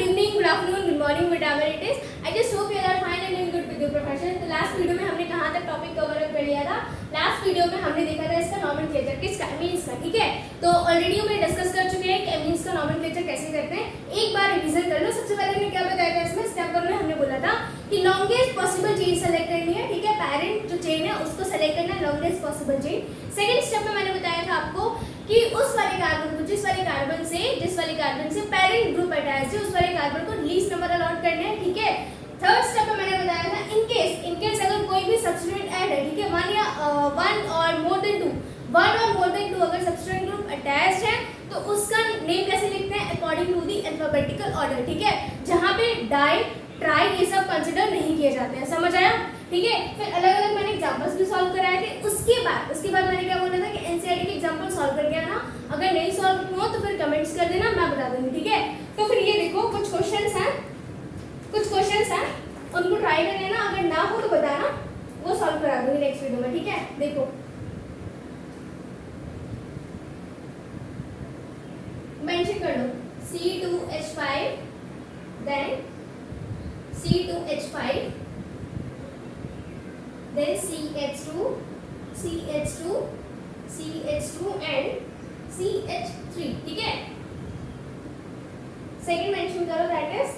good evening, good afternoon, good morning, whatever it is. I just hope you are fine and doing good with your profession. तो last video में हमने कहाँ तक topic cover up कर लिया था? Last video में हमने देखा था इसका नॉमेनक्लेचर, किसका, एमीन्स का, ठीक है। तो ऑलरेडी हम डिस्कस कर चुके हैं कि एमीन्स का नॉमेनक्लेचर कैसे करते हैं। एक बार रिवीजन कर लो। सबसे पहले हमने क्या बताया था इसमें, स्टेप 1 में हमने बोला था कि लॉन्गेस्ट पॉसिबल चेन सेलेक्ट करनी है, ठीक है। पैरेंट जो चेन है उसको सेलेक्ट करना है, longest possible chain. Second step में मैंने बताया था आपको कि उस वाले कार्बन को जिस वाले कार्बन से पेरेंट ग्रुप अटैच है उस वाले कार्बन को लीस्ट नंबर अलॉट करना है, ठीक है। थर्ड स्टेप में मैंने बताया था इन केस अगर कोई भी सब्स्टिट्यूएंट ऐड है, ठीक है, वन और मोर देन टू अगर सब्स्टिट्यूएंट ग्रुप अटैच्ड है तो उसका नेम कैसे लिखते हैं, according to the alphabetical order, ठीक है। जहां पे डाई ट्राई ये सब कंसीडर नहीं किए जाते हैं, समझ आया, ठीक है। फिर अलग अलग मैंने एग्जांपल्स भी सॉल्व कराए थे। उसके बाद मैंने क्या बोला था कि एनसीईआरटी के एग्जांपल सॉल्व करके आना, अगर नहीं सॉल्व हुआ तो फिर कमेंट्स कर देना, मैं बता दूंगी, ठीक है। तो फिर ये देखो कुछ क्वेश्चंस हैं उनको ट्राई कर लेना, अगर ना हो तो बताना, वो सॉल्व करा दूंगी नेक्स्ट वीडियो में, ठीक है। देखो मेंशन कर लो C2H5 then C2H5 then CH2 and CH3, ठीक है। सेकेंड मेंशन करो that is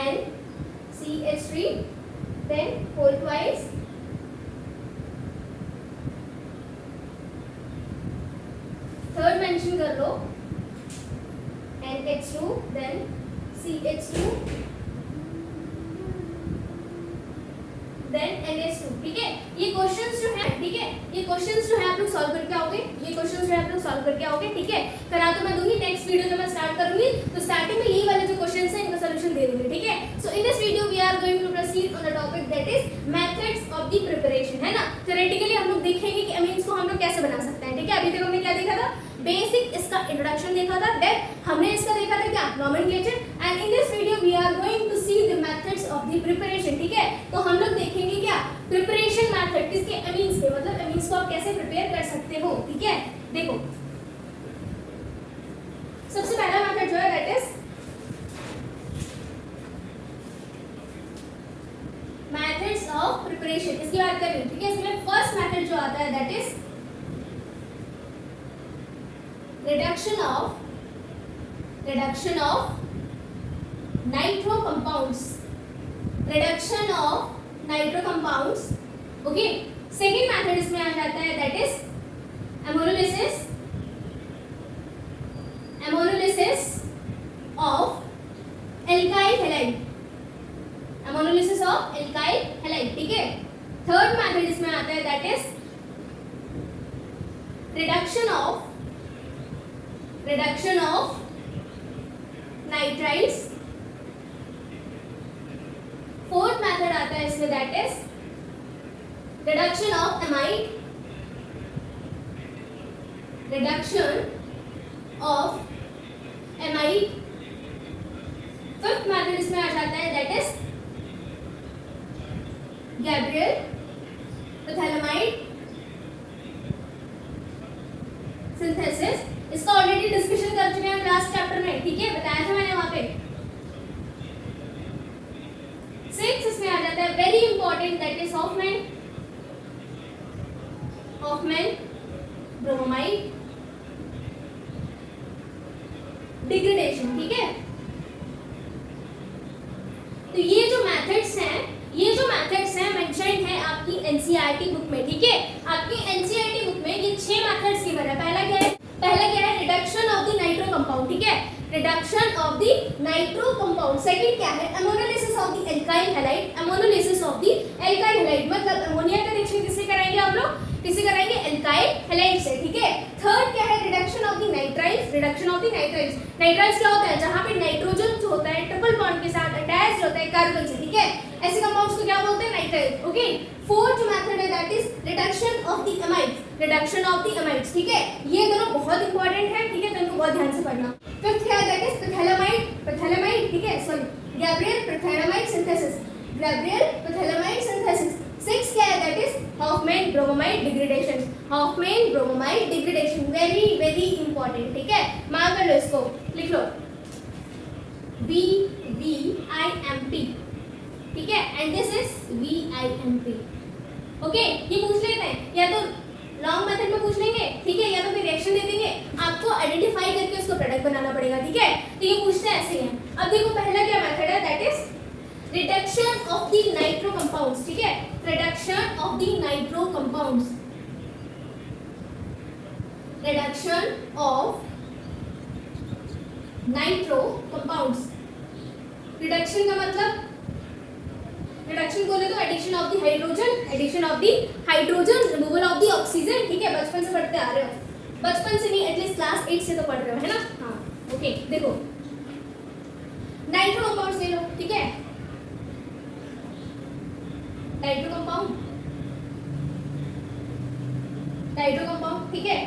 NCH3 then whole twice third mention कर लो NH2 then CH2 then NH2, ठीक है। ये क्वेश्चंस जो है, ठीक है, ये क्वेश्चंस जो है आप लोग सॉल्व करके आओगे, ठीक है। करा तो मैं दूंगी, नेक्स्ट वीडियो जब मैं स्टार्ट करूंगी तो स्टार्टिंग में यही वाले जो क्वेश्चंस हैं इनका सॉल्यूशन दे दूंगी, ठीक है। So in this video we are going to proceed on the topic that is methods of the preparation, है ना। थ्योरेटिकली हम लोग देखेंगे कि एमीन्स को हम लोग कैसे बना सकते हैं, ठीक है। अभी तक हमने क्या देखा था, बेसिक इसका इंट्रोडक्शन देखा था, देन हमने इसका देखा था क्या, nomenclature, and in this video we are going to see the methods of the preparation, ठीक है। तो हम लोग देखेंगे क्या, प्रिपरेशन मेथड किसके, एमीन्स के, मतलब एमीन्स को आप कैसे प्रिपेयर कर सकते हो, ठीक है। देखो सबसे पहला मेथड जो है that is methods of preparation, इसकी बात कर रही हूं, ठीक है। इसमें फर्स्ट मेथड जो आता है that is reduction of nitro compounds, okay. Second method इसमें आ जाता है that is ammonolysis of alkyl halide, ठीक है। थर्ड मेथड इसमें आता है that is reduction of nitriles। Fourth method आता है इसमें that is reduction of amide। Fifth method इसमें आ जाता है that is Gabriel phthalimide synthesis. इसका ऑलरेडी डिस्कशन कर चुके हैं लास्ट चैप्टर में, ठीक है, बताया था मैंने वहां पे। सिक्स इसमें आ जाता है very important that is Hoffmann bromide degradation, ठीक है। तो ये जो मेथड्स हैं मेंशन्ड है आपकी एनसीईआरटी बुक में, ठीक है। आपकी एनसीईआरटी बुक में ये 6 मेथड्स गिवन है। पहला क्या है reduction of the nitro compound, ठीक है, reduction of the nitro compound. Second क्या है, एमोनोलिसिस ऑफ द एल्काइल हैलाइड, मतलब अमोनिया का रिएक्शन किससे कराएंगे आप लोग, किससे कराएंगे, एल्काइल हैलाइड से, ठीक है। थर्ड क्या है, reduction of the nitriles. Nitriles क्या होता है, जहां पे नाइट्रोजन जो होता है ट्रिपल बॉन्ड के साथ अटैच्ड होता है कार्बन से, ठीक है। ऐसे कंपाउंड्स को क्या बोलते हैं, नाइट्राइल्स, ओके। फोर्थ जो मेथड है that is reduction of the amides, ठीक है। ये दोनों बहुत इंपॉर्टेंट है, ठीक है, तो इनको बहुत ध्यान से पढ़ना। फिफ्थ क्या है दैट इज प्रोथैलेमाइड, ठीक है, sorry Gabriel phthalimide synthesis. Six क्या है that is Hoffmann bromide degradation, very very important, ठीक है। मार्क कर लो, इसको लिख लो। VIMP, ठीक है, and this is VIMP। Okay, ये पूछ लेते हैं, या तो लॉन्ग मेथड में पूछ लेंगे, ठीक है, या तो फिर रिएक्शन दे देंगे, आपको आइडेंटिफाई करके उसको प्रोडक्ट बनाना पड़ेगा, ठीक है। तो ये पूछते हैं ऐसे ही हैं। अब देखो पहला क्या मेथड है, that is reduction of the nitro compounds, ठीक है, reduction of the nitro compounds, reduction of nitro compounds. Reduction का मतलब, रिडक्शन बोले तो addition of the hydrogen, addition of the hydrogen, removal of the oxygen, ठीक है, बचपन से पढ़ते आ रहे हो, बचपन से नहीं एटलीस्ट क्लास 8 से तो पढ़ रहे हो, है ना। हाँ ओके, देखो नाइट्रो कंपाउंड्स ले लो, ठीक है, नाइट्रो कंपाउंड, नाइट्रो कंपाउंड, ठीक है,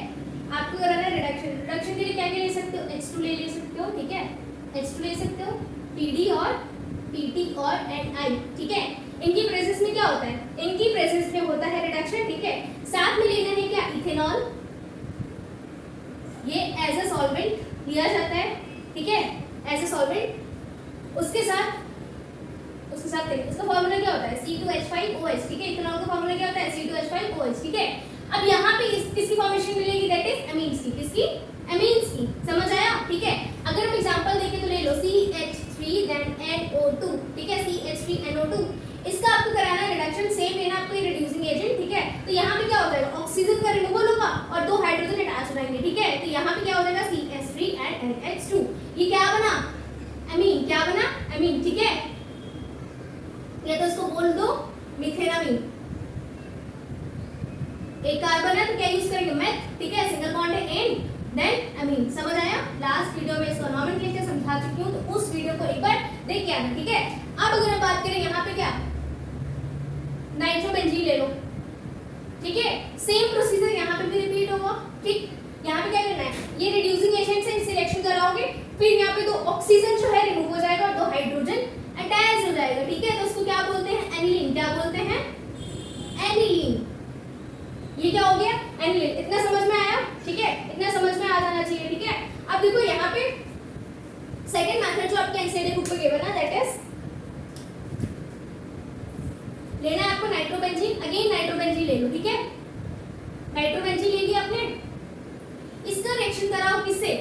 आपको कराना है रिडक्शन। रिडक्शन के लिए क्या क्या ले सकते हो, H2 ले सकते हो, ठीक है, H2 ले सकते हो, PD और PT और NI, ठीक है। इनकी प्रेजेंस में क्या होता है, इनकी प्रेजेंस में होता है रिडक्शन, ठीक है। साथ में लेना है क्या, इथेनॉल, ये एज अ सॉल्वेंट लिया जाता है, ठीक है, एज अ सॉल्वेंट। उसके साथ इसका फॉर्मूला क्या होता है, C2H5OH, ठीक है, इथेनॉल का फॉर्मूला क्या होता है, C2H5OH, ठीक है। अब यहाँ पे किसकी फॉर्मेशन मिलेगी, दैट इज एमीन्स की, किसकी, एमीन्स की, समझ आया, ठीक है। अगर हम एग्जांपल देखें तो ले लो CH3 देन NO2, ठीक है, CH3NO2, इसका आपको कराना है रिडक्शन, सेम लेना आपको ये रिड्यूसिंग एजेंट, ठीक है। तो यहाँ पे क्या हो जाएगा, ऑक्सीजन का रिमूवल होगा और दो हाइड्रोजन अटैच हो जाएंगे, ठीक है। तो यहाँ पे क्या हो जाएगा, CH3 and NH2, ये क्या बना, एमीन, क्या बना, एमीन, ठीक है। या तो इसको बोल दो मिथेनामीन, एक कार्बन है तो क्या यूज करेंगे, मेथ, ठीक है, सिंगल बॉन्ड है एन, देन अमीन, समझ आया। लास्ट वीडियो में इसका नॉमेनक्लेचर समझा चुकी हूं, तो उस वीडियो को एक बार देख के आना, ठीक है। अब अगर हम बात करें यहाँ पे क्या, नाइट्रोबेंजीन ले लो, ठीक है, सेम प्रोसीजर यहाँ पे भी रिपीट होगा, ठीक। यहाँ पे क्या करना है, ये रिड्यूसिंग एजेंट से इसे रिएक्शन कराओगे, फिर यहाँ पे दो ऑक्सीजन जो है रिमूव हो जाएगा और दो हाइड्रोजन अटैच हो जाएगा, ठीक है। तो उसको क्या बोलते हैं, एनिलीन, क्या बोलते हैं, एनिलीन। ये क्या हो गया, एनिलीन। इतना समझ में आया, ठीक है, इतना समझ में आ जाना चाहिए, ठीक है। अब देखो यहाँ पे सेकंड मेथड जो आपके एनसीईआरटी बुक पे गिवन है, दैट इज लेना है आपको नाइट्रोबेंजीन, अगेन नाइट्रोबेंजीन ले लो, ठीक है, नाइट्रोबेंजीन ले लिया आपने, इसका रिएक्शन कराओ किससे,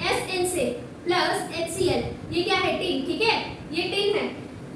SN से प्लस HCl, ये क्या है, टिन, ठीक है, ये टिन है।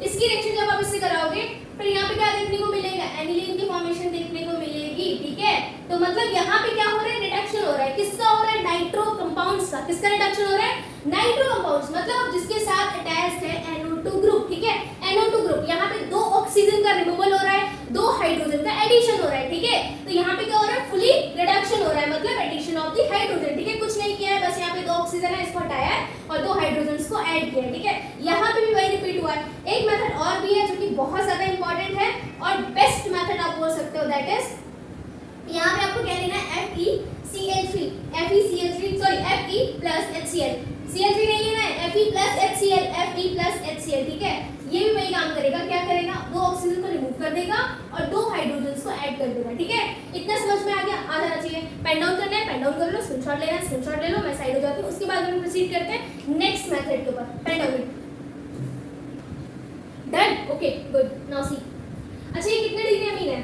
इसकी रिएक्शन जब आप इससे कराओगे फिर यहाँ पे क्या देखने को मिलेगा, एनिलीन की फॉर्मेशन देखने को मिलेगी, ठीक है। तो मतलब यहाँ पे क्या हो रहा है, रिडक्शन हो रहा है, किसका हो रहा है, नाइट्रो कंपाउंड्स का, किसका रिडक्शन हो रहा है, नाइट्रो कंपाउंड्स, मतलब जिसके साथ अटैच्ड है NO2 ग्रुप, ठीक है, NO2 ग्रुप। यहाँ पे दो ऑक्सीजन का रिमूवल हो रहा है, दो हाइड्रोजन का एडिशन हो रहा है, ठीक है। तो यहाँ पे क्या हो रहा है, फुली रिडक्शन हो रहा है, मतलब एडिशन ऑफ द हाइड्रोजन, ठीक है, कुछ नहीं किया है, बस यहाँ पे दो ऑक्सीजन है, इसको हटाया है और दो हाइड्रोजन्स को ऐड किया है, ठीक है। यहाँ पे भी वही रिपीट हुआ है। एक मेथड और भी है जो कि बहुत ज्यादा इंपॉर्टेंट है और बेस्ट मेथड आप बोल सकते हो, दैट इज यहाँ पे आपको क्या लेना है, FeCl3, Fe plus HCl, Cl3 नहीं लेना है, Fe plus HCl, Fe plus HCl, ठीक है। ये भी वही काम करेगा, क्या करेगा, दो ऑक्सीजन को रिमूव कर देगा और दो हाइड्रोजन्स को ऐड कर देगा, ठीक है। इतना समझ में आ गया, आ जाना चाहिए। पेन डाउन करना है, पेन डाउन कर लो, स्क्रीनशॉट लेना है, स्क्रीनशॉट ले लो, मैं साइड हो जाती हूँ। उसके बाद हम प्रोसीड करते हैं नेक्स्ट मेथड के ऊपर, pen down, done, okay good. Now see, अच्छा ये कितने डिग्री अमीन है,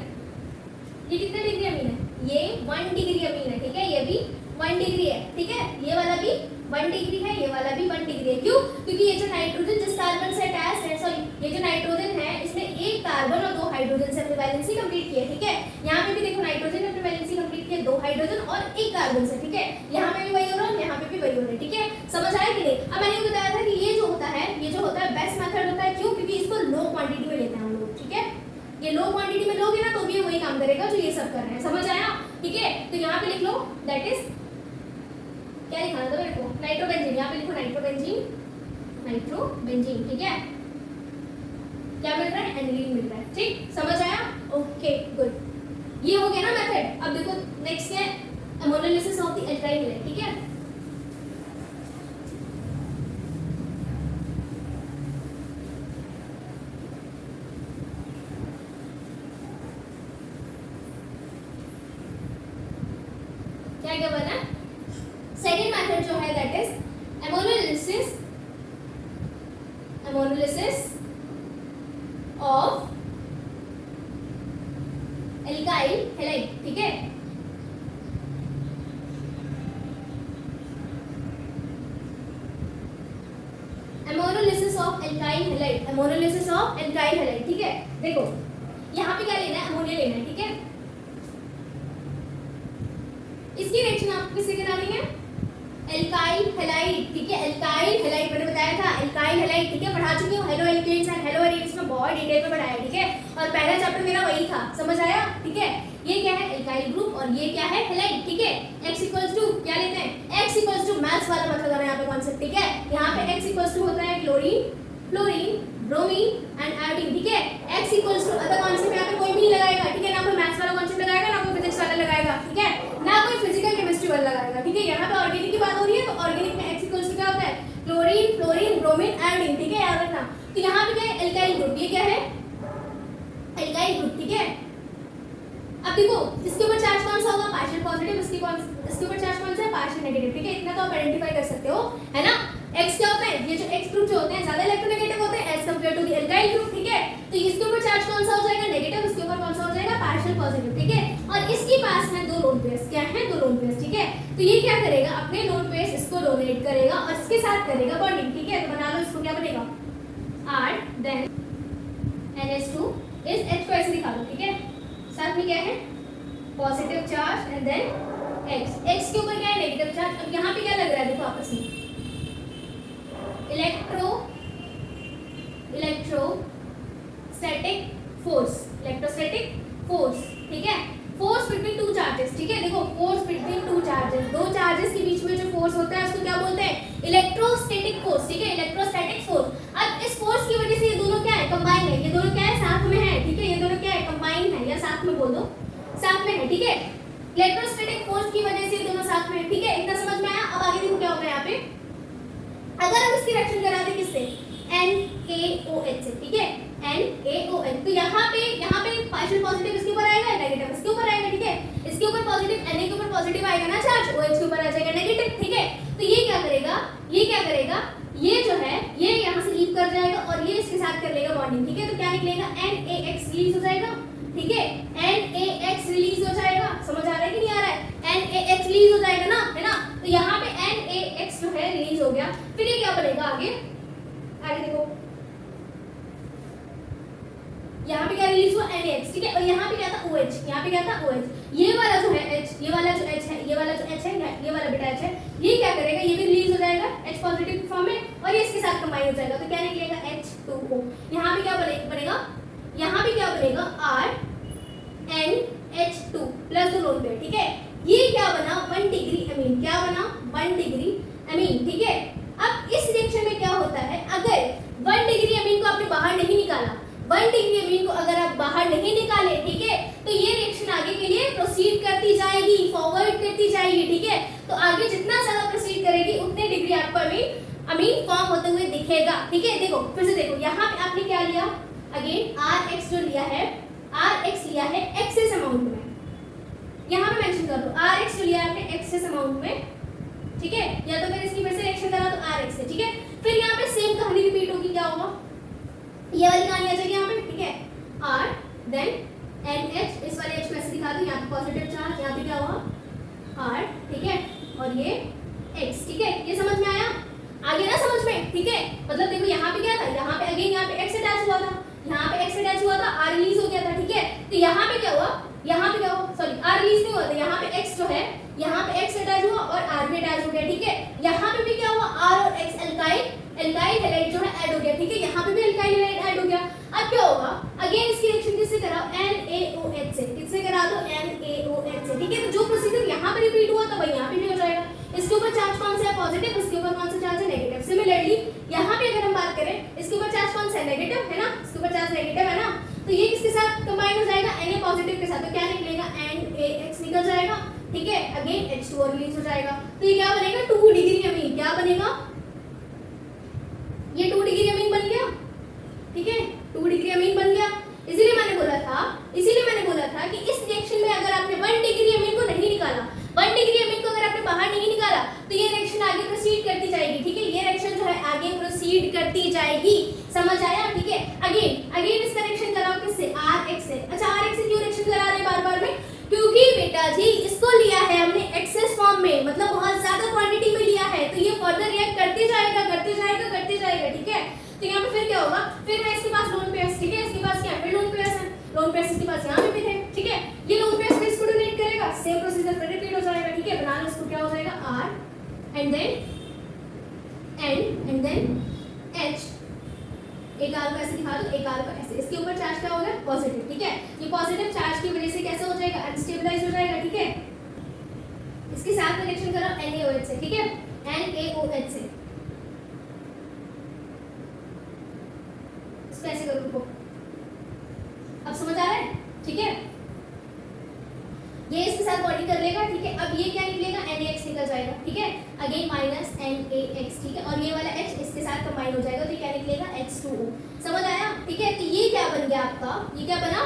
ये कितने डिग्री अमीन है, ये 1 डिग्री अमीन है, ठीक है, ये भी 1 डिग्री है, ठीक है, ये वाला भी 1 डिग्री है, ये वाला भी 1 डिग्री है। क्यों, क्योंकि ये जो नाइट्रोजन जिस कार्बन से अटैच्ड है, सॉरी ये जो नाइट्रोजन है इसमें एक कार्बन और दो हाइड्रोजन से अपनी वैलेंसी कंप्लीट की है, ठीक है। यहाँ पे भी देखो नाइट्रोजन ने अपनी वैलेंसी कंप्लीट की है, दो हाइड्रोजन और एक कार्बन से, ठीक है। यहाँ पे भी वही हो रहा है, यहाँ पे भी वही हो रहा है, ठीक है, समझ आया कि नहीं। अब मैंने ये बताया था कि ये जो होता है, ये जो होता है बेस्ट मेथड होता है, क्यों, क्योंकि इसको लो क्वांटिटी में लेते हैं हम लोग, ठीक है। ये लो क्वांटिटी में लोगे ना तो भी वही काम करेगा जो ये सब कर रहे हैं, समझ आया, ठीक है। तो यहाँ पे लिख लो, दैट इज क्या लिखा था मेरे को, नाइट्रोबेंजीन, यहाँ पे लिखो नाइट्रोबेंजीन, नाइट्रोबेंजीन, ठीक है। क्या मिल रहा है, एनिलीन मिल रहा है, ठीक, समझ आया, ओके गुड। ये हो गया ना मेथड। अब देखो नेक्स्ट है अमोनोलिसिस ऑफ द एल्काइल, ठीक है। क्या बना, सेकेंड मेथड जो है that is ammonolysis ammonolysis of alkyl halide, ठीक है। ammonolysis of alkyl halide, ammonolysis of alkyl halide, ठीक है। देखो यहाँ पे क्या लेना है, अमोनिया लेना है, ठीक है। इसकी रिएक्शन आपको किससे करानी है, एल्काइल हैलाइड, ठीक है। एल्काइल हैलाइड मैंने बताया था, एल्काइल हैलाइड, ठीक है, पढ़ा चुकी हूँ। Haloalkanes and haloarenes में बहुत डिटेल में पढ़ाया, ठीक है। और पहला चैप्टर मेरा वही था, समझ आया, ठीक है। ये क्या है, एल्काइल ग्रुप, और ये क्या है, हैलाइड, ठीक है। x इक्वल्स टू क्या लेते हैं, x इक्वल्स टू मैथ्स वाला मत लगाना यहाँ पे कॉन्सेप्ट, ठीक है। यहाँ पे x इक्वल्स टू होता है chlorine, fluorine, bromine and iodine, ठीक है। x equals to other concept यहाँ पे कोई भी नहीं लगाएगा, ठीक है। ना कोई मैथ्स वाला कॉन्सेप्ट लगाएगा, ना कोई फिजिक्स वाला लगाएगा, ठीक है, ना कोई फिजिकल केमिस्ट्री वाला लगाएगा, ठीक है। यहाँ पे ऑर्गेनिक की बात हो रही है, तो ऑर्गेनिक में x इक्वल्स टू क्या होता है, क्लोरीन, फ्लोरीन, ब्रोमीन, आयोडीन, ठीक है, याद रखना। तो यहाँ पे क्या है, एल्काइल ग्रुप, ये क्या है, एल्काइल ग्रुप, ठीक है। अब देखो इसके ऊपर चार्ज कौन सा होगा, पार्शियल पॉजिटिव, इसके ऊपर चार्ज कौन सा है, पार्शियल नेगेटिव, ठीक है। इतना तो आप आइडेंटिफाई कर सकते हो, है ना। x क्या होता है, ये जो x ग्रुप जो होते हैं ज्यादा इलेक्ट्रोनेगेटिव होते हैं as compare to the alkyl group, ठीक है। तो इसके ऊपर चार्ज कौन सा हो जाएगा, नेगेटिव, इसके ऊपर कौन सा हो जाएगा, पार्शियल पॉजिटिव, ठीक है। और इसके पास है दो लोन पेयर्स, क्या है, दो लोन पेयर्स, ठीक है। तो ये क्या करेगा, अपने लोन पेयर्स इसको डोनेट करेगा और इसके साथ करेगा बॉन्डिंग, ठीक है। तो बना लो, इसको क्या बनेगा, R देन NH2 इस H को ऐसे दिखा दो, ठीक है। साथ में क्या है, positive charge and then x के ऊपर क्या है, नेगेटिव चार्ज। अब यहाँ पे क्या लग रहा है, देखो आपस में इलेक्ट्रोस्टैटिक फोर्स, ठीक है। फोर्स बिटवीन टू चार्जेस, ठीक है। देखो फोर्स बिटवीन टू चार्जेस, दो चार्जेस के बीच में जो फोर्स होता है उसको क्या बोलते हैं, इलेक्ट्रोस्टैटिक फोर्स, ठीक है, इलेक्ट्रोस्टैटिक फोर्स। अब इस फोर्स की वजह से ये दोनों क्या है, कंबाइन है, ये दोनों क्या है, साथ में है, ठीक है। ये दोनों क्या है, कंबाइन है, या साथ में बोल दो, साथ में है, ठीक है। इलेक्ट्रोस्टैटिक फोर्स की वजह से ये दोनों साथ में है, ठीक है। इतना समझ में आया। अब आगे देखो क्या होगा यहाँ पे, अगर हम इसकी रिएक्शन करा दें किससे, NaOH से, ठीक है, NaOH। तो यहाँ पे पार्शियल पॉजिटिव इसके ऊपर आएगा, नेगेटिव इसके ऊपर आएगा, ठीक है। इसके ऊपर पॉजिटिव, Na के ऊपर पॉजिटिव आएगा ना चार्ज, OH के ऊपर आ जाएगा नेगेटिव, ठीक है। तो ये क्या करेगा, ये जो है ये यहाँ से लीव कर जाएगा और ये इसके साथ कर लेगा बॉन्डिंग, ठीक है। तो क्या निकलेगा, NaX रिलीज हो जाएगा, ठीक है। NaX रिलीज हो जाएगा, समझ आ रहा है कि नहीं आ रहा है, NaX रिलीज हो जाएगा ना, है ना। तो यहाँ पे NaX जो है रिलीज हो गया। फिर ये क्या बनेगा, आगे देखो यहाँ पे क्या रिलीज हुआ, NaX, ठीक है। और यहाँ पे क्या था, OH, यहाँ पे क्या था, OH। ये वाला जो है H, ये वाला जो H है, ये वाला जो H है, ये वाला बेटा H है, ये क्या करेगा, ये भी रिलीज हो जाएगा H पॉजिटिव की फॉर्म में और ये इसके साथ कंबाइन हो जाएगा। तो क्या निकलेगा, H2O। यहाँ पे क्या बनेगा, यहाँ पे क्या बनेगा, RNH2 प्लस दो लोन पेयर, ठीक है। ये क्या बना, 1 डिग्री अमीन, क्या बना, 1 डिग्री अमीन, ठीक है। अब इस रिएक्शन में क्या होता है, अगर 1 डिग्री अमीन को आपने बाहर नहीं निकाला, 1 डिग्री अमीन को अगर आप बाहर नहीं निकाले, ठीक है, तो ये रिएक्शन आगे के लिए प्रोसीड करती जाएगी, फॉरवर्ड करती जाएगी, ठीक है। तो आगे जितना ज्यादा प्रोसीड करेगी उतने डिग्री आपको अमीन फॉर्म होते हुए दिखेगा, ठीक है। देखो फिर से देखो, यहाँ पे आपने क्या लिया, अगेन RX जो लिया है, RX लिया है एक्सेस अमाउंट में, यहाँ पे मेंशन कर दो, RX जो लिया है आपने एक्सेस अमाउंट में, ठीक है। या तो फिर इसकी फिर से रिएक्शन करा तो RX है, ठीक है। फिर यहाँ पे सेम कहानी रिपीट होगी, क्या होगा, ये वाली कहानी आ जाएगी यहाँ पे, ठीक है। R देन NH, इस वाले H में ऐसे दिखा दो, यहाँ पे पॉजिटिव चार्ज, यहाँ पे क्या हुआ R, ठीक है, और ये X, ठीक है। ये समझ में आया, आगे ना समझ में, ठीक है। मतलब देखो यहाँ पे क्या था, यहाँ पे अगेन यहाँ पे X अटैच हुआ था, यहाँ पे X अटैच हुआ था, R रिलीज हो गया था, ठीक है। तो यहाँ पे क्या हुआ, सॉरी R रिलीज नहीं हुआ था, यहाँ पे X जो है, यहाँ पे X अटैच हुआ और R भी अटैच हो गया, ठीक है। यहाँ पे भी क्या हुआ, R और X एल्काइल हैलाइड जो है ऐड हो गया, ठीक है। यहाँ पे भी एल्काइल हैलाइड ऐड हो गया। अब क्या होगा, अगेन इसकी रिएक्शन किससे कराओ, NaOH से, किससे करा दो, NaOH से, ठीक है। तो जो प्रोसीजर यहाँ पे रिपीट हुआ था वही यहाँ पे भी हो जाएगा। इसके ऊपर चार्ज कौन सा है, पॉजिटिव, इसके ऊपर कौन सा चार्ज है, नेगेटिव। सिमिलरली यहाँ पे अगर हम बात करें, इसके ऊपर चार्ज कौन सा है, नेगेटिव, है ना, इसके ऊपर चार्ज नेगेटिव है ना। तो ये किसके साथ कंबाइन हो जाएगा, Na पॉजिटिव के साथ। तो क्या निकलेगा, NaX निकल जाएगा, ठीक है। अगेन H2O रिलीज हो जाएगा। तो ये क्या बनेगा, 2 डिग्री अमीन, क्या बनेगा, ये 2 डिग्री अमीन बन गया, ठीक है, 2 डिग्री अमीन बन गया। इसीलिए मैंने बोला था कि इस रिएक्शन में अगर आपने 1 डिग्री अमीन को नहीं निकाला, 1 डिग्री अमीन को अगर आपने बाहर नहीं निकाला, तो ये रिएक्शन आगे प्रोसीड करती जाएगी, ठीक है। ये रिएक्शन जो है आगे प्रोसीड करती जाएगी। समझ आया, ठीक है। अगेन इसका रिएक्शन कराओ किससे, RX से। अच्छा RX से क्यों रिएक्शन करा रहे हैं बार-बार में, क्योंकि बेटा जी इसको लिया है हमने एक्सेस फॉर्म में, मतलब बहुत ज्यादा क्वांटिटी में लिया है, तो ये फर्दर रिएक्ट करते जाएगा, ठीक है। तो यहाँ पे फिर क्या होगा, फिर है इसके पास लोन पेयर्स, ठीक है, इसके पास क्या है, लोन पेयर्स है, लोन पेयर्स इसके पास यहाँ पे भी है, ठीक है। ये लोन पेयर्स फिर इसको डोनेट करेगा, सेम प्रोसीजर फिर रिपीट हो जाएगा, ठीक है। बनाना इसको क्या हो जाएगा, R एंड देन H। एक आर को ऐसे दिखा दो, एक आर को ऐसे, इसके ऊपर चार्ज क्या होगा, पॉजिटिव, ठीक है। ये पॉजिटिव चार्ज की वजह से कैसे हो जाएगा, अनस्टेबलाइज हो जाएगा, ठीक है। इसके साथ रिएक्शन करो NaOH से, ठीक है, NaOH से। इसको ऐसे करो, रुको, अब समझ आ रहा है, ठीक है। ये इसके साथ बॉन्डिंग कर लेगा, ठीक है। अब ये क्या निकलेगा, NaX निकल जाएगा, ठीक है। अगेन माइनस NaX, ठीक है, और ये वाला H इसके साथ कंबाइन हो जाएगा, तो क्या निकलेगा, H2O। समझ आया, ठीक है। तो ये क्या बन गया आपका, ये क्या बना,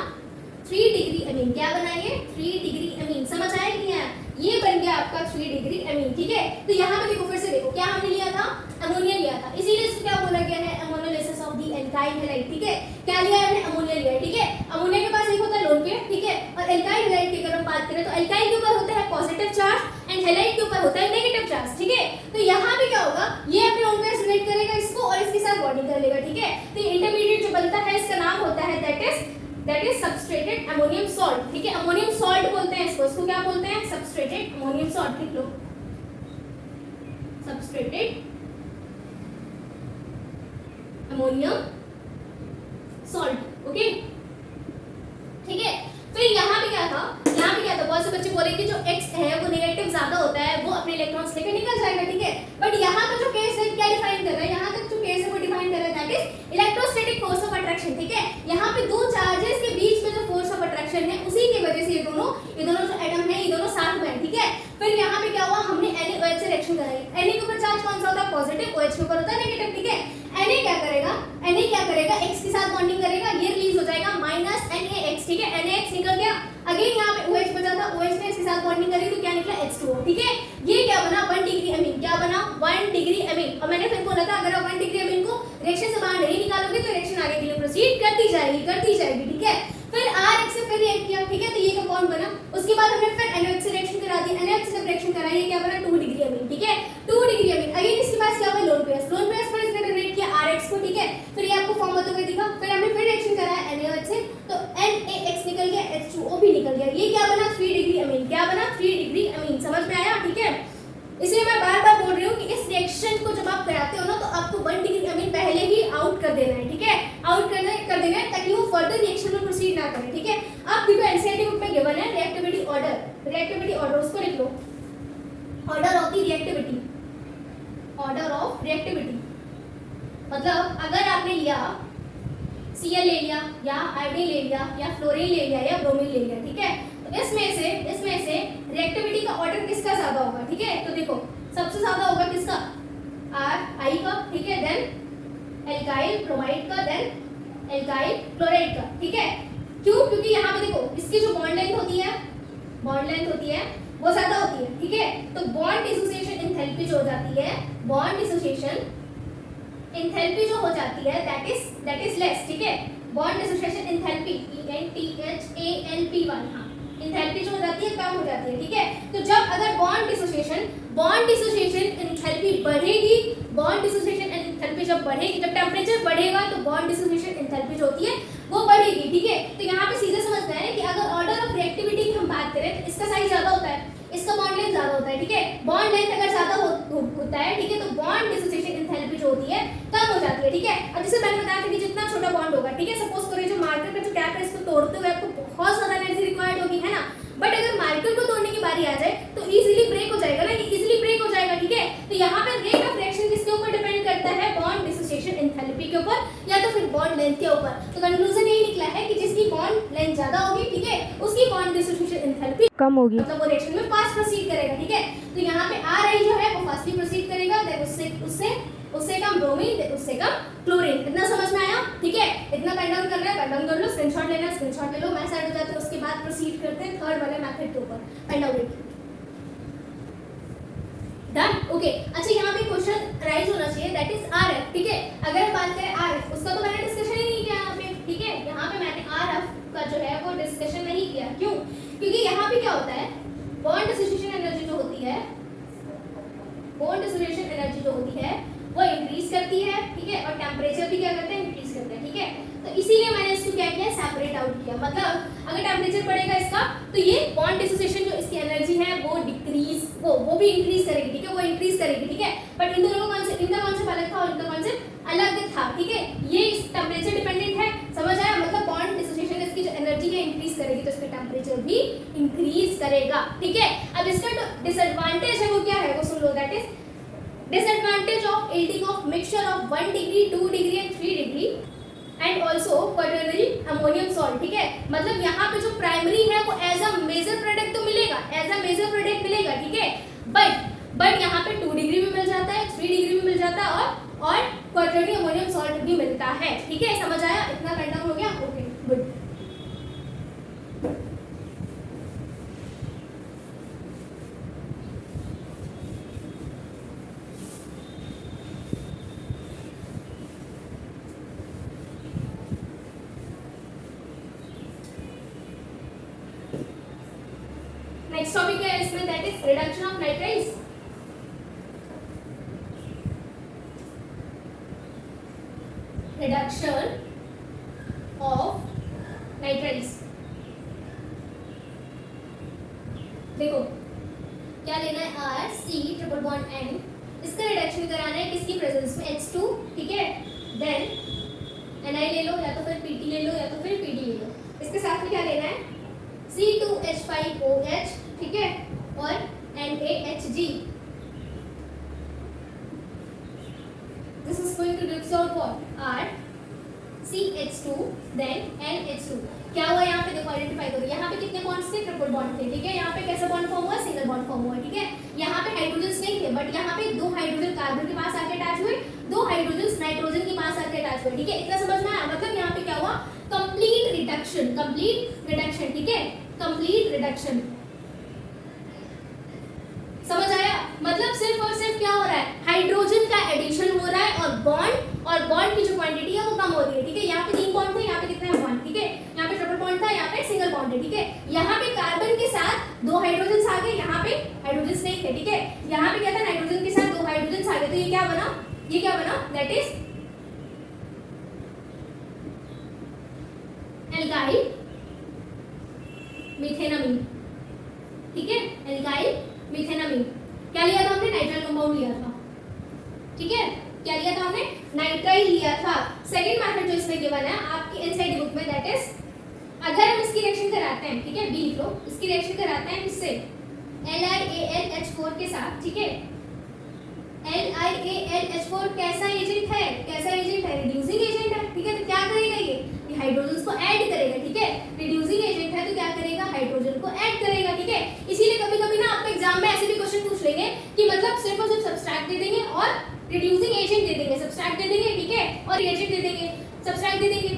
3 डिग्री अमीन। क्या बना ये, 3 डिग्री अमीन। समझ आया कि नहीं आया, ये बन गया आपका 3 डिग्री अमीन, ठीक है। तो यहाँ पे देखो, फिर से देखो, क्या हमने लिया था, अमोनिया लिया था, इसीलिए इसको क्या बोला गया है, ammonolysis of the alkyl halide, ठीक है। क्या लिया है हमने, अमोनिया लिया है, ठीक है। अमोनिया के पास एक होता है लोन पेयर, ठीक है, और एल्काइल हैलाइड की अगर हम बात करें तो एल्काइल के ऊपर होता है पॉजिटिव चार्ज एंड हैलाइड के ऊपर होता है नेगेटिव चार्ज, ठीक है। तो यहाँ पे क्या होगा, ये अपने लोन पेयर रिलेट करेगा इसको और इसके साथ बॉन्डिंग कर लेगा, ठीक है। तो इंटरमीडिएट जो बनता है इसका नाम होता है दैट इज सबस्ट्रेटेड अमोनियम सॉल्ट, ठीक है। अमोनियम सॉल्ट बोलते हैं इसको क्या बोलते हैं, सबस्ट्रेटेड अमोनियम सॉल्ट। लिख लो, सबस्ट्रेटेड अमोनियम सॉल्ट, ओके, ठीक है। फिर यहाँ पे क्या था, बहुत से बच्चे बोलेंगे जो X है वो नेगेटिव ज्यादा होता है, वो अपने इलेक्ट्रॉन्स लेकर निकल जाएगा, ठीक है। बट यहाँ का जो केस है क्या डिफाइन कर रहा है, यहाँ तक जो केस है वो डिफाइन कर रहा है that is electrostatic force of attraction, ठीक है। यहाँ पे दो चार्जेस के बीच में जो फोर्स ऑफ अट्रैक्शन है उसी की वजह से ये दोनों जो एटम है ये दोनों साथ में है, ठीक है। फिर यहाँ पे क्या हुआ, हमने NaOH से रिएक्शन कराई। Na के ऊपर चार्ज कौन सा होता है, पॉजिटिव, OH के ऊपर होता है नेगेटिव, ठीक है। Na क्या करेगा, X के साथ बॉन्डिंग करेगा, ये रिलीज हो जाएगा माइनस NaX, ठीक है। NaX निकल गया, अगेन यहाँ पे OH बचा था, OH ने इसके साथ बॉन्डिंग करी तो क्या निकला, H2O, ठीक है। ये क्या बना, 1 डिग्री अमीन। क्या बना, 1 डिग्री अमीन। और मैंने फिर बोला था अगर आप 1 डिग्री अमीन को रिएक्शन से बाहर नहीं निकालोगे तो रिएक्शन आगे के लिए प्रोसीड करती जाएगी, ठीक है। फिर RX से फिर रिएक्ट किया, ठीक है, तो ये कंपाउंड बना। उसके बाद हमने फिर NaOH से रिएक्शन करा दी, NaOH से रिएक्शन कराई, ये क्या बना, 2 डिग्री अमीन, ठीक है, 2 डिग्री अमीन। अगेन इसके पास क्या हुआ, लोन पेयर्स पर इसने डोनेट किया RX को, ठीक है। फिर ये आपको फॉर्म होते हुए दिखा, फिर हमने फिर रिएक्शन कराया NaOH से, तो NaX निकल गया, H2O भी निकल गया, ये क्या बना, 3 डिग्री अमीन। क्या बना, 3 डिग्री अमीन। समझ में आया, ठीक है। इसलिए मैं बार-बार बोल रही हूँ कि इस रिएक्शन को जब आप कराते हो ना तो आपको 1 डिग्री अमीन पहले ही आउट कर देना है, ठीक है, आउट कर देना है ताकि वो फर्दर रिएक्शन में प्रोसीड ना करे, ठीक है। अब देखो एनसीईआरटी बुक में गिवन है रिएक्टिविटी ऑर्डर, उसको लिख लो, ऑर्डर ऑफ द रिएक्टिविटी, मतलब अगर आपने लिया Cl ले लिया या आयोडीन ले लिया या फ्लोरीन ले लिया या ब्रोमीन ले लिया, ठीक है, तो इसमें से रिएक्टिविटी का ऑर्डर किसका ज्यादा होगा, ठीक है। तो देखो सबसे ज्यादा होगा किसका, I का, ठीक है, देन एल्काइल ब्रोमाइड का, देन एल्काइल क्लोराइड का, ठीक है। क्यों, क्योंकि यहाँ पे देखो इसकी जो बॉन्ड लेंथ होती है वो ज्यादा होती है, ठीक है। तो बॉन्ड डिसोसिएशन एंथैल्पी जो हो जाती है, बॉन्ड डिसोसिएशन एंथैल्पी जो हो जाती है दैट इज लेस, ठीक है। बॉन्ड डिसोसिएशन एंथैल्पी ENTHALP1, हाँ, एंथैल्पी जो हो जाती है कम हो जाती है, ठीक है। तो जब अगर बॉन्ड डिसोसिएशन एंथैल्पी बढ़ेगी, जब बढ़ेगी, जब टेम्परेचर बढ़ेगा तो बॉन्ड डिसोसिएशन एंथैल्पी जो होती है वो बढ़ेगी, ठीक है। तो यहाँ पे सीधे समझना है कि अगर ऑर्डर ऑफ रिएक्टिविटी की हम बात करें तो इसका साइज ज्यादा होता है, इसका बॉन्ड लेंथ ज्यादा होता है, ठीक है। बॉन्ड लेंथ अगर ज्यादा होता है, ठीक है, तो बॉन्ड डिसोसिएशन एंथैल्पी जो होती है कम हो जाती है, ठीक है। अब जैसे मैंने बताया था कि जितना छोटा बॉन्ड होगा, ठीक है, सपोज करो जो मार्कर का जो कैप है इसको तोड़ते हुए आपको बहुत ज्यादा एनर्जी रिक्वायर्ड होगी, है ना। बट अगर मार्कर को तोड़ने की बारी आ जाए तो इजीली ब्रेक हो जाएगा ना, इजीली ब्रेक हो जाएगा, ठीक है। तो यहाँ पे रेट ऑफ रिएक्शन किसके ऊपर डिपेंड करता है, बॉन्ड डिसोसिएशन एंथैल्पी के ऊपर या तो फिर बॉन्ड लेंथ के ऊपर। तो कंक्लूजन यही निकला है कि जिसकी बॉन्ड लेंथ ज्यादा होगी, ठीक है, उसकी बॉन्ड डिसोसिएशन एंथैल्पी कम होगी, मतलब वो रिएक्शन में फास्ट प्रोसीड करेगा, ठीक है। तो यहाँ पे RI जो है वो फास्टली प्रोसीड करेगा, देन उससे कम ब्रोमीन, देन उससे कम क्लोरीन। इतना समझ में आया, ठीक है। इतना पेन डाउन करना है, पेन डाउन कर लो, स्क्रीनशॉट लेना है, स्क्रीनशॉट ले लो, मैं साइड हो जाते हैं। उसके बाद प्रोसीड करते हैं थर्ड वाले मेथड के ऊपर, पेन डाउन डन, ओके। अच्छा यहाँ पे क्वेश्चन राइज होना चाहिए दैट इज RF, ठीक है। अगर हम बात करें RF, उसका तो यहाँ पे क्या होता है, बॉन्ड डिसोसिएशन एनर्जी जो होती है, बॉन्ड डिसोसिएशन एनर्जी जो होती है वो इंक्रीज करती है, ठीक है, और टेम्परेचर भी क्या करते हैं, इंक्रीज करते हैं, ठीक है। तो इसीलिए मैंने इसको क्या किया, सेपरेट आउट किया। मतलब अगर टेम्परेचर बढ़ेगा इसका तो ये बॉन्ड डिसोसिएशन जो इसकी एनर्जी है वो डिक्रीज, वो भी इंक्रीज करेगी, ठीक है, वो इंक्रीज करेगी, ठीक है। बट इन दोनों का कॉन्सेप्ट, इनका कॉन्सेप्ट अलग था और इनका कॉन्सेप्ट अलग था, ठीक है। ये टेम्परेचर डिपेंडेंट है, समझ आया, मतलब बॉन्ड डिसोसिएशन इसकी जो एनर्जी है इंक्रीज करेगी तो इसका टेम्परेचर भी इंक्रीज करेगा, ठीक है। अब इसका जो डिसएडवांटेज है वो क्या है, वो सुन लो, that is disadvantage of yielding of mixture of 1 degree, 2 degree and 3 degree and also quaternary ammonium salt, ठीक है। मतलब यहाँ पे जो प्राइमरी है वो एज अ मेजर प्रोडक्ट तो मिलेगा, एज अ मेजर प्रोडक्ट मिलेगा, ठीक है। बट यहाँ पे 2 डिग्री भी मिल जाता है, 3 डिग्री भी मिल जाता है और क्वाटर्नरी अमोनियम सॉल्ट भी मिलता है, ठीक है। समझ आया, इतना कंफर्म हो गया, ओके गुड। नेक्स्ट टॉपिक है इसमें, that is reduction of nitriles. Reduction of nitriles, देखो क्या लेना है, R C triple bond N, इसका रिडक्शन कराना है किसकी प्रेजेंस में, H2, ठीक है। देन Ni ले लो या तो फिर Pt ले लो या तो फिर Pd ले लो। इसके साथ में क्या लेना है, C2H5OH, ठीक है, और NaHG। This is going to dissolve what? R CH2 then NH2। क्या हुआ यहाँ पे, देखो आइडेंटिफाई करो, यहाँ पे कितने बॉन्ड्स थे, ट्रिपल बॉन्ड थे, ठीक है। यहाँ पे कैसा बॉन्ड फॉर्म हुआ, सिंगल बॉन्ड फॉर्म हुआ, ठीक है। यहाँ पे हाइड्रोजन्स नहीं थे, बट यहाँ पे 2 हाइड्रोजन कार्बन के पास आके अटैच हुए, 2 हाइड्रोजन नाइट्रोजन के पास आके अटैच हुए, ठीक है। इतना समझ में आया, मतलब यहाँ पे क्या हुआ, कंप्लीट रिडक्शन, ठीक है, कंप्लीट रिडक्शन। समझ आया, मतलब सिर्फ और सिर्फ क्या हो रहा है, हाइड्रोजन का एडिशन हो रहा है और बॉन्ड की जो क्वांटिटी है वो कम हो रही है, ठीक है। यहाँ पे 3 बॉन्ड थे, यहाँ पे कितना है 1, ठीक है। यहाँ पे ट्रिपल बॉन्ड था, यहाँ पे सिंगल बॉन्ड है, ठीक है। यहाँ पे कार्बन के साथ 2 हाइड्रोजन आ गए, यहाँ पे हाइड्रोजन नहीं थे, ठीक है। यहाँ पे क्या था, नाइट्रोजन के साथ 2 हाइड्रोजन आ गए, तो ये क्या बना, दैट इज एल्काइल मीथेनामीन, ठीक है, एल्काइल मीथेनामीन। क्या लिया था हमने, नाइट्राइल कंपाउंड लिया था, ठीक है। क्या लिया था हमने, नाइट्राइल लिया था। सेकंड मेथड जो इसमें गिवन है आपकी इनसाइड बुक में, दैट इज अगर हम इसकी रिएक्शन कराते हैं, ठीक है, बी लिख लो, इसकी रिएक्शन कराते हैं किससे, LiAlH4 के साथ, ठीक है। LiAlH4 कैसा एजेंट है, रिड्यूसिंग एजेंट है, ठीक है। तो क्या करेगा, ये हाइड्रोजन को ऐड करेगा, ठीक है। रिड्यूसिंग एजेंट है तो क्या करेगा, हाइड्रोजन को ऐड करेगा, ठीक है। इसीलिए कभी कभी ना आपको एग्जाम में ऐसे भी क्वेश्चन पूछ लेंगे कि मतलब सिर्फ और सिर्फ सब्सट्रैक्ट दे देंगे और रिड्यूसिंग एजेंट दे देंगे, सब्सट्रैक्ट दे देंगे, ठीक है, और रिएजेंट दे देंगे, सब्सट्रैक्ट दे देंगे,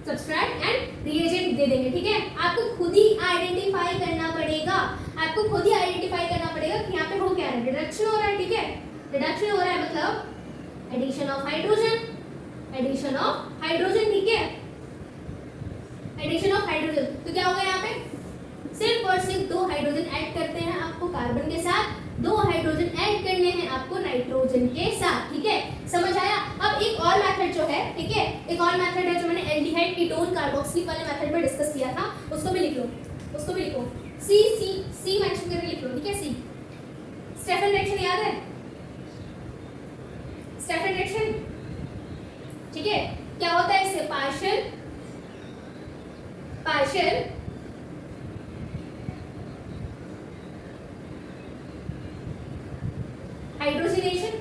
सब्सट्रैक्ट एंड रिएजेंट दे देंगे, ठीक है। आपको खुद ही आइडेंटिफाई करना पड़ेगा, कि यहाँ पे हो क्या रहा है, रिडक्शन हो रहा है, ठीक है। रिडक्शन हो रहा है मतलब एडिशन ऑफ हाइड्रोजन, ठीक है, एडिशन ऑफ हाइड्रोजन। तो क्या होगा, यहाँ पे सिर्फ और सिर्फ 2 हाइड्रोजन ऐड करते हैं आपको कार्बन के साथ, 2 हाइड्रोजन ऐड करने हैं आपको नाइट्रोजन के साथ, ठीक है। समझ आया। अब एक और मेथड जो है, ठीक है, एक और मेथड है जो मैंने एल्डिहाइड कीटोन कार्बोक्सिल वाले मेथड में डिस्कस किया था, उसको भी लिख लो, सी मेंशन करके लिख लो, ठीक है। सी स्टेफन रिएक्शन याद है, स्टेफन रिएक्शन, ठीक है। क्या होता है इससे, पार्शियल हाइड्रोजनेशन,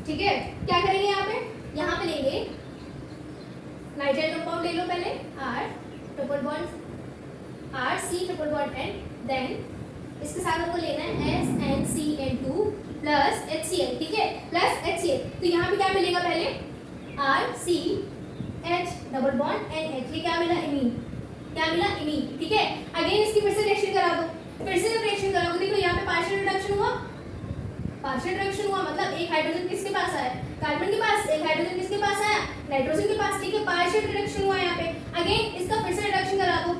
ठीक है। क्या करेंगे यहाँ पे लेंगे नाइट्राइल कंपाउंड ले लो पहले, R triple bond R C triple bond N, then इसके साथ हमको लेना है SnCN2 प्लस HCl, ठीक है, प्लस HCl। तो यहाँ पे क्या मिलेगा, पहले RCH डबल बॉन्ड NH, ये क्या मिला, इमीन, ठीक है। अगेन इसकी फिर से रिएक्शन करा दो, फिर से जब रिएक्शन करोगे देखो यहाँ पे पार्शियल रिडक्शन हुआ, पार्शियल रिडक्शन हुआ मतलब एक हाइड्रोजन किसके पास आया, कार्बन के पास, एक हाइड्रोजन किसके पास आया, नाइट्रोजन के पास, ठीक है, पार्शियल रिडक्शन हुआ यहाँ पे। अगेन इसका फिर से रिडक्शन करा दो,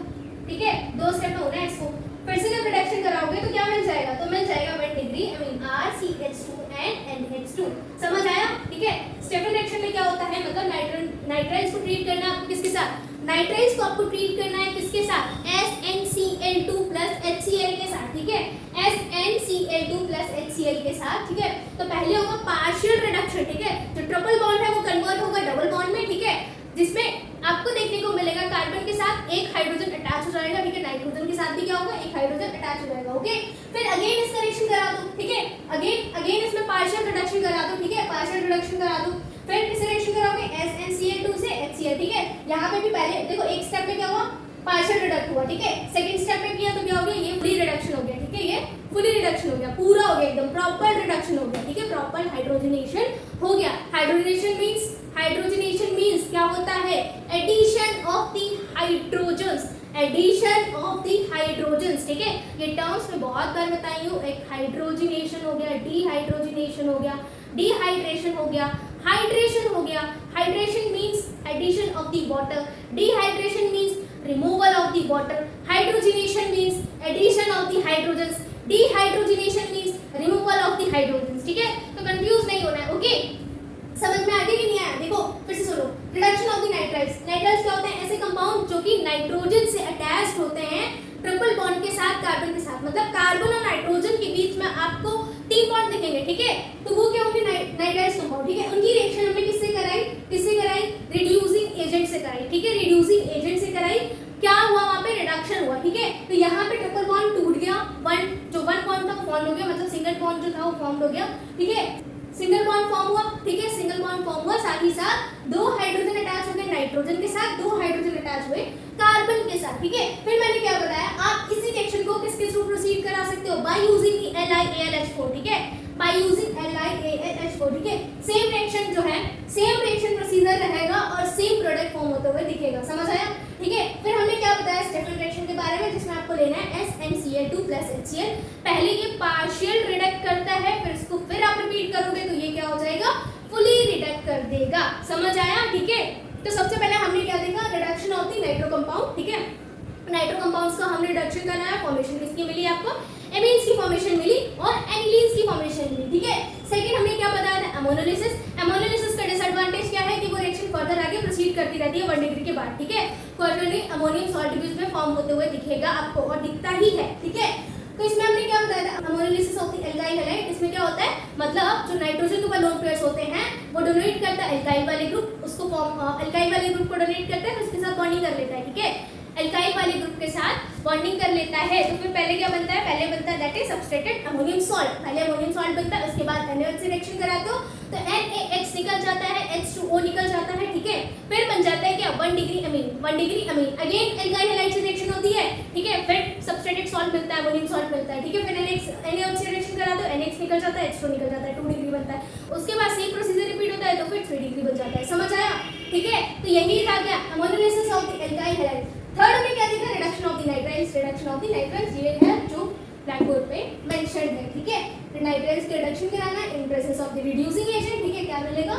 ठीक है, 2 स्टेप में होना है इसको। फिर से जब रिडक्शन कराओगे तो क्या मिल जाएगा, तो मिल जाएगा 1 डिग्री RCH2 and NH2। समझ आया, ठीक है। स्टेफन रिएक्शन में क्या होता है, मतलब नाइट्राइल्स को ट्रीट करना है आपको किसके साथ, नाइट्राइल्स को आपको ट्रीट करना है किसके साथ, SnCl2 HCl के साथ, ठीक है, SnCl2 HCl के साथ, ठीक है। तो पहले होगा पार्शियल रिडक्शन, ठीक है, जो ट्रिपल बॉन्ड है वो कन्वर्ट होगा डबल बॉन्ड में, ठीक है, जिसमें आपको देखने को मिलेगा कार्बन के साथ एक हाइड्रोजन अटैच हो जाएगा, ठीक है, नाइट्रोजन के साथ भी क्या होगा, एक हाइड्रोजन अटैच हो जाएगा, ओके। फिर अगेन इसका रिएक्शन करा दो, ठीक है, अगेन इसमें पार्शियल रिडक्शन करा दो, ठीक है, पार्शियल रिडक्शन करा दो। फिर इसे रिएक्शन कराओगे SnCl2 से HCl, ठीक है। यहाँ पे भी पहले देखो एक स्टेप में क्या हुआ, पार्शियल रिडक्ट हुआ, ठीक है, सेकंड स्टेप में किया तो क्या हो गया, ये फुली रिडक्शन हो गया, ठीक है, ये फुली रिडक्शन हो गया, पूरा हो गया, एकदम प्रॉपर रिडक्शन हो गया, ठीक है, प्रॉपर हाइड्रोजनेशन हो गया। हाइड्रोजनेशन मींस क्या होता है, addition of the hydrogens, addition of the hydrogens, ठीक है। ये टर्म्स में बहुत बार बताई हूँ, एक हाइड्रोजनेशन हो गया, डिहाइड्रोजनेशन हो गया, डिहाइड्रेशन हो गया, हाइड्रेशन हो गया। Hydration means addition of the water, dehydration means removal of the water, hydrogenation means addition of the hydrogens, dehydrogenation means removal of the hydrogens, ठीक है। तो कंफ्यूज नहीं होना है, ओके। समझ में आगे कि नहीं आया, देखो फिर से सुनो। Reduction of the nitriles, nitriles क्या होते हैं, ऐसे कंपाउंड जो कि नाइट्रोजन से अटैच्ड होते हैं ट्रिपल बॉन्ड के साथ कार्बन के साथ, मतलब कार्बन और नाइट्रोजन के बीच में आपको 3 बॉन्ड दिखेंगे, ठीक है, तो वो क्या होंगे, नाइट्राइल्स कंपाउंड, ठीक है। उनकी रिएक्शन हमने किससे कराई, रिड्यूसिंग एजेंट से कराई, ठीक है, रिड्यूसिंग एजेंट से कराई। क्या हुआ, वहां पे रिडक्शन हुआ, ठीक है। तो यहाँ पे ट्रिपल बॉन्ड टूट गया, वन बॉन्ड था फॉर्म हो गया, मतलब सिंगल बॉन्ड जो था वो फॉर्म हो गया, ठीक है, सिंगल बॉन्ड फॉर्म हुआ, ठीक है, सिंगल बॉन्ड फॉर्म हुआ, साथ ही साथ 2 हाइड्रोजन अटैच हो गए नाइट्रोजन के साथ, 2 हाइड्रोजन अटैच हुए कार्बन के साथ, ठीक है। फिर मैंने क्या बताया, आप इसी रिएक्शन को किसके थ्रू प्रोसीड करा सकते हो, बाय यूजिंग LiAlH4, ठीक है, बाय यूजिंग LiAlH4, ठीक है। सेम रिएक्शन जो है, सेम रिएक्शन प्रोसीजर रहेगा और सेम प्रोडक्ट फॉर्म होते हुए दिखेगा, समझ आया, ठीक है। फिर हमने क्या बताया स्टेफन रिएक्शन के बारे में, जिसमें आपको लेना है SnCl2 HCl। पहले ये पार्शियल रिडक्ट करता है, फिर इसको फिर आप रिपीट करोगे तो ये क्या हो जाएगा, फुली रिडक्ट कर देगा, समझ आया, ठीक है। तो सबसे पहले हमने क्या देखा, reduction of the nitro compound, ठीक है। नाइट्रो कंपाउंड्स का हमने रिडक्शन करना है, फॉर्मेशन किसकी मिली आपको, एमीन्स की फॉर्मेशन मिली और एनिलीन्स की फॉर्मेशन मिली, ठीक है। सेकंड हमने क्या बताया था, अमोनोलिसिस। अमोनोलिसिस का डिसएडवांटेज क्या है कि वो रिएक्शन फर्दर आगे प्रोसीड करती रहती है 1 डिग्री के बाद, ठीक है। क्वार्टरली अमोनियम सॉल्ट बीच में फॉर्म होते हुए दिखेगा आपको और दिखता ही है, ठीक है। तो इसमें हमने क्या बताया था, ammonolysis of the alkyl halide. इसमें क्या होता है, मतलब जो नाइट्रोजन के ऊपर लोन पेयर्स होते हैं वो डोनेट करता है एल्काइल वाले ग्रुप, उसको एल्काइल वाले ग्रुप को डोनेट करता है, उसके साथ बॉन्डिंग कर लेता है, ठीक है, एल्काइल वाले ग्रुप के साथ बॉन्डिंग कर लेता है। तो फिर पहले क्या बनता है, पहले बनता है दैट इज सबस्ट्रेटेड अमोनियम सॉल्ट, पहले अमोनियम सॉल्ट बनता है, उसके बाद NaOH से रिएक्शन कराते हो तो NaH निकल जाता है, H2O निकल जाता है, ठीक है। फिर बन जाता है क्या, 1 degree amine, again alkyl halide से रिएक्शन होती है, ठीक है। फिर सबस्ट्रेटेड सॉल्ट मिलता है, अमोनियम सॉल्ट मिलता है, ठीक है। फिर NaOH से रिएक्शन कराते हो, NH निकल जाता है, H2O निकल जाता है, 2 डिग्री बनता है। उसके बाद सेम प्रोसीजर रिपीट होता है तो फिर 3 डिग्री बन जाता है, समझ आया, ठीक है। तो यही था क्या, ammonolysis of the alkyl halide. Third में क्या देखा, reduction of the nitriles, reduction of the nitriles, ये है जो ब्लैक बोर्ड पे मेंशन्ड है, ठीक है। नाइट्राइल्स का रिडक्शन कराना है in presence of the reducing agent, ठीक है, क्या मिलेगा,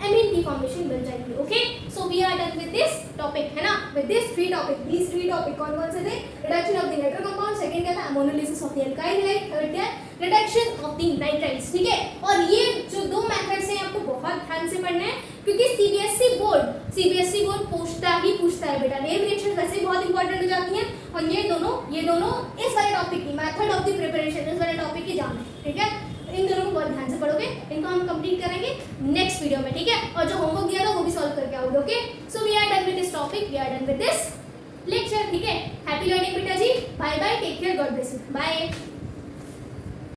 एमीन की फॉर्मेशन बन जाएगी, okay. So we are done with this topic, है ना, with this 3 topic, these 3 topic कौन कौन से थे, reduction of the nitro compound, second क्या था ammonolysis of the alkyl halide, third क्या रिडक्शन ऑफ द नाइट्राइल्स, ठीक है। और ये जो 2 मेथड्स हैं आपको बहुत ध्यान से पढ़ना है, क्योंकि सीबीएसई बोर्ड पूछता है बेटा, नेम रिएक्शन वैसे बहुत इंपॉर्टेंट हो जाती हैं और ये दोनों इस वाले टॉपिक की मेथड ऑफ द प्रिपरेशन, इस वाले टॉपिक की जान है, ठीक है। इन दोनों को बहुत ध्यान से पढ़ोगे, इनको हम कंप्लीट करेंगे नेक्स्ट वीडियो में, ठीक है। और जो होमवर्क दिया था वो भी सॉल्व करके आओगे, okay. So we are done with this topic, we are done with this lecture, ठीक है। हैप्पी लर्निंग बेटा जी, bye bye, take care, God bless you, bye.